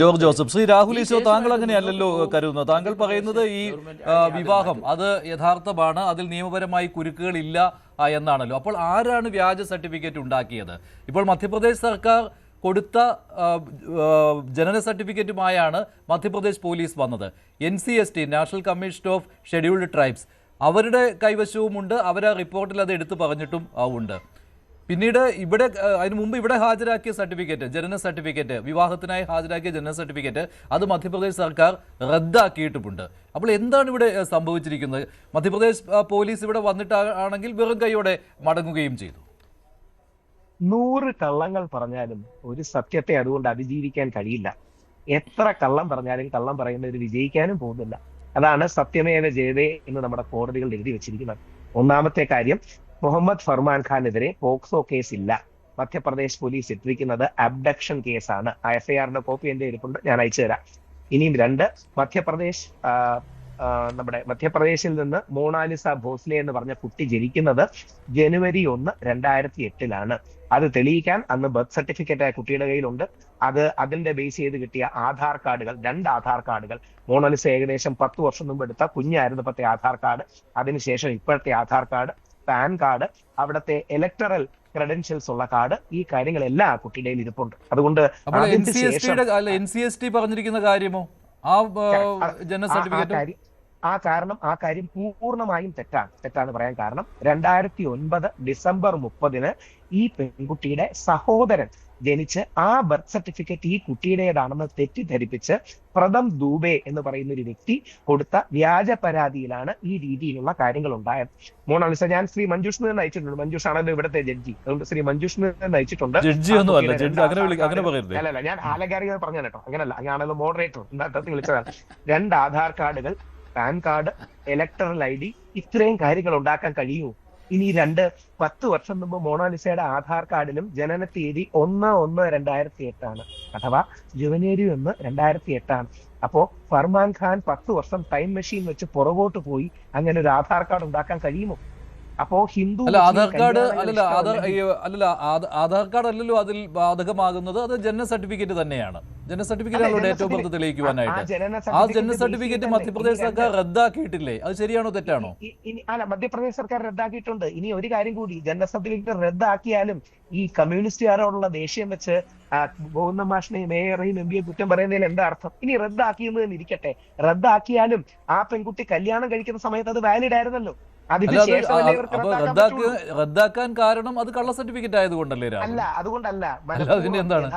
George Joseph, Shri Rahul Isho, താങ്കൾ അങ്ങനെയല്ലല്ലോ കരുതുന്നത്. താങ്കൾ പറയുന്നത് ഈ വിവാഹം അത് യഥാർത്ഥമാണ്, അതിൽ നിയമപരമായി കുരുക്കുകളില്ല എന്നാണല്ലോ. അപ്പോൾ ആരാണ് വ്യാജ സർട്ടിഫിക്കറ്റ് ഉണ്ടാക്കിയത്? ഇപ്പോൾ മധ്യപ്രദേശ് സർക്കാർ കൊടുത്ത ജനന സർട്ടിഫിക്കറ്റുമായാണ് മധ്യപ്രദേശ് പോലീസ് വന്നത്. NCST, national commission of scheduled tribes, അവരുടെ കൈവശവുമുണ്ട്. അവർ ആ റിപ്പോർട്ടിൽ അത് എടുത്തു പറഞ്ഞിട്ടും ഉണ്ട്. പിന്നീട് ഇവിടെ അതിനു മുമ്പ് ഇവിടെ ഹാജരാക്കിയ സർട്ടിഫിക്കറ്റ്, ജനന സർട്ടിഫിക്കറ്റ്, വിവാഹത്തിനായി ഹാജരാക്കിയ ജനന സർട്ടിഫിക്കറ്റ്, അത് മധ്യപ്രദേശ് സർക്കാർ റദ്ദാക്കിയിട്ടുമുണ്ട്. അപ്പോൾ എന്താണ് ഇവിടെ സംഭവിച്ചിരിക്കുന്നത്? മധ്യപ്രദേശ് പോലീസ് ഇവിടെ വന്നിട്ടാണെങ്കിൽ വെറും കൈയോടെ മടങ്ങുകയും ചെയ്തു. 100 കള്ളങ്ങൾ പറഞ്ഞാലും ഒരു സത്യത്തെ അതുകൊണ്ട് അതിജീവിക്കാൻ കഴിയില്ല. എത്ര കള്ളം പറഞ്ഞാലും കള്ളം പറയുന്നവർ വിജയിക്കാനും പോകുന്നില്ല. അതാണ് സത്യമേവ ജയതേ എന്ന് നമ്മുടെ കോടതികൾ എഴുതി വെച്ചിരിക്കുന്നത്. ഒന്നാമത്തെ കാര്യം, മുഹമ്മദ് ഫർമാൻ ഖാനെതിരെ പോക്സോ കേസ് ഇല്ല. മധ്യപ്രദേശ് പോലീസ് ഇട്ടിരിക്കുന്നത് അബ്ഡക്ഷൻ കേസാണ്. ആ FIR കോപ്പി എന്റെ ഇരിപ്പുണ്ട്, ഞാൻ അയച്ചു തരാം. ഇനിയും 2, മധ്യപ്രദേശിൽ നിന്ന് മോണാലിസ ഭോസ്ലെ എന്ന് പറഞ്ഞ കുട്ടി ജനിക്കുന്നത് ജനുവരി 1, 2008 അത് തെളിയിക്കാൻ അന്ന് ബർത്ത് സർട്ടിഫിക്കറ്റ് കുട്ടിയുടെ കയ്യിലുണ്ട്. അതിന്റെ ബേസ് ചെയ്ത് കിട്ടിയ ആധാർ കാർഡുകൾ, 2 ആധാർ കാർഡുകൾ, മോണാലിസ ഏകദേശം 10 വർഷം മുമ്പ് എടുത്ത കുഞ്ഞായിരുന്നപ്പോഴത്തെ ആധാർ കാർഡ്, അതിനുശേഷം ഇപ്പോഴത്തെ ആധാർ കാർഡ്, പാൻ കാർഡ്, അവിടുത്തെ ഇലക്ടറൽ ക്രെഡൻഷ്യൽസ് ഉള്ള കാർഡ്, ഈ കാര്യങ്ങളെല്ലാം ആ കുട്ടിയുടെ ഇരിപ്പുണ്ട്. അതുകൊണ്ട് NCST പറഞ്ഞിരിക്കുന്ന കാര്യമോ ആ ജനന സർട്ടിഫിക്കറ്റ്? ആ കാര്യം പൂർണ്ണമായും തെറ്റാണ് പറയാൻ കാരണം 2009 ഡിസംബർ 30 ഈ പെൺകുട്ടിയുടെ സഹോദരൻ ജനിച്ച് ആ ബർത്ത് സർട്ടിഫിക്കറ്റ് ഈ കുട്ടിയുടേതാണെന്ന് തെറ്റിദ്ധരിപ്പിച്ച് പ്രഥം ദൂബെ എന്ന് പറയുന്ന ഒരു വ്യക്തി കൊടുത്ത വ്യാജ പരാതിയിലാണ് ഈ രീതിയിലുള്ള കാര്യങ്ങൾ ഉണ്ടായത്. മോണാലിസ ഞാൻ ശ്രീ മഞ്ജുഷിന് തന്നെ അയച്ചിട്ടുണ്ട്. മഞ്ജുഷ് ആണല്ലോ ഇവിടുത്തെ ജഡ്ജി, അതുകൊണ്ട് ശ്രീ മഞ്ജുഷിന് തന്നെ അയച്ചിട്ടുണ്ട്. അല്ലല്ല, ഞാൻ ആലങ്കാരിക പറഞ്ഞ കേട്ടോ, അങ്ങനല്ല, അങ്ങനെയാണല്ലോ മോഡറേറ്റർ വിളിച്ചതാണ്. 2 ആധാർ കാർഡുകൾ, പാൻ കാർഡ്, ഇലക്ടറൽ ID, ഇത്രയും കാര്യങ്ങൾ ഉണ്ടാക്കാൻ കഴിയുമോ? ഇനി 10 വർഷം മുമ്പ് മോണാലിസയുടെ ആധാർ കാർഡിലും ജനന തീയതി 1/1/2008 അഥവാ ജനുവരി 1, 2008. അപ്പോ ഫർമാൻ ഖാൻ 10 വർഷം ടൈം മെഷീൻ വെച്ച് പുറകോട്ട് പോയി അങ്ങനെ ഒരു ആധാർ കാർഡ് ഉണ്ടാക്കാൻ കഴിയുമോ? അപ്പോ ഹിന്ദു ആധാർ കാർഡ് അല്ലല്ലോ അതിൽ ബാധകമാകുന്നത്, അത് ജനന സർട്ടിഫിക്കറ്റ് തന്നെയാണ്. ജനന സർട്ടിഫിക്കറ്റ് ഡേറ്റ് ഓഫ് ബർത്ത് തെളിയിക്കുവാനായിട്ട് ആ ജനന സർട്ടിഫിക്കറ്റ് മധ്യപ്രദേശ് സർക്കാർ റദ്ദാക്കിയിട്ടില്ലേ? അത് ശരിയാണോ തെറ്റാണോ? അല്ല, മധ്യപ്രദേശ് സർക്കാർ റദ്ദാക്കിയിട്ടുണ്ട്. ഇനി ഒരു കാര്യം കൂടി, ജനന സർട്ടിഫിക്കറ്റ് റദ്ദാക്കിയാലും ഈ കമ്മ്യൂണിസ്റ്റുകാരോടുള്ള ദേഷ്യം വെച്ച് ഗോവിന്ദ മാഷിനെയും മേയറേയും MP കുറ്റം പറയുന്നതിൽ എന്താ അർത്ഥം? ഇനി റദ്ദാക്കിയെന്ന് ഇരിക്കട്ടെ, റദ്ദാക്കിയാലും ആ പെൺകുട്ടി കല്യാണം കഴിക്കുന്ന സമയത്ത് അത് വാലിഡ് ആയിരുന്നല്ലോ. റദ്ദാക്കാൻ കാരണം അത് കള്ള സർട്ടിഫിക്കറ്റ് ആയതുകൊണ്ടല്ലേ? അല്ല, അതുകൊണ്ടല്ല. എന്താണ്?